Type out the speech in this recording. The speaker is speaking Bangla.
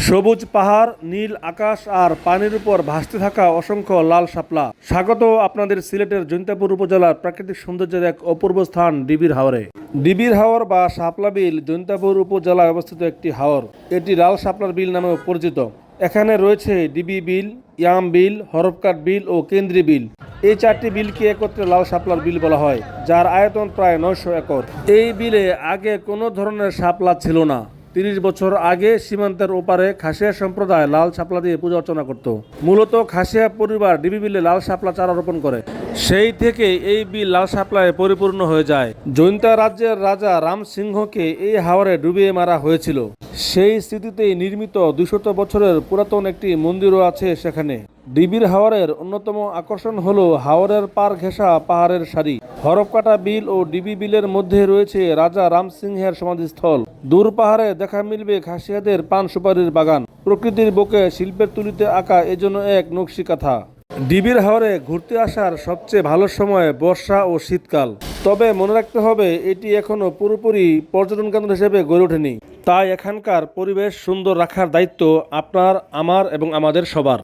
সবুজ পাহাড়, নীল আকাশ আর পানির উপর ভাসতে থাকা অসংখ্য লাল শাপলা। স্বাগত আপনাদের সিলেটের জৈন্তাপুর উপজেলার প্রাকৃতিক সৌন্দর্যের এক অপূর্ব স্থান ডিবির হাওরে। ডিবির হাওর বা শাপলা বিল জৈন্তাপুর উপজেলায় অবস্থিত একটি হাওর। এটি লাল শাপলার বিল নামেও পরিচিত। এখানে রয়েছে ডিবি বিল, ইয়াম বিল, হরফকাট বিল ও কেন্দ্রী বিল। এই চারটি বিলকে একত্রে লাল শাপলার বিল বলা হয়, যার আয়তন প্রায় 900 একর। এই বিলে আগে কোনো ধরনের শাপলা ছিল না। 30 বছর আগে সীমান্তের ওপারে খাসিয়া সম্প্রদায় লাল শাপলা দিয়ে পূজা অর্চনা করত। মূলত খাসিয়া পরিবার ডিবি বিলে লাল শাপলা চারা রোপণ করে। সেই থেকে এই বিল লাল শাপলায় পরিপূর্ণ হয়ে যায়। জৈন্তা রাজ্যের রাজা রাম সিংহকে এই হাওরে ডুবিয়ে মারা হয়েছিল। সেই স্মৃতিতেই নির্মিত 200 বছরের পুরাতন একটি মন্দিরও আছে সেখানে। ডিবির হাওরের অন্যতম আকর্ষণ হলো হাওরের পার ঘেঁষা পাহাড়ের সারি। হরফকাটা বিল ও ডিবি বিলের মধ্যে রয়েছে রাজা রাম সিংহের সমাধিস্থল। দূর পাহাড়ে দেখা মিলবে খাসিয়াদের পান সুপারির বাগান। প্রকৃতির বুকে শিল্পের তুলিতে আঁকা এজন্য এক নকশি কাঁথা। ডিবির হাওরে ঘুরতে আসার সবচেয়ে ভালো সময় বর্ষা ও শীতকাল। তবে মনে রাখতে হবে, এটি এখনো পুরোপুরি পর্যটন কেন্দ্র হিসেবে গড়ে ওঠেনি। তাই এখানকার পরিবেশ সুন্দর রাখার দায়িত্ব আপনার, আমার এবং আমাদের সবার।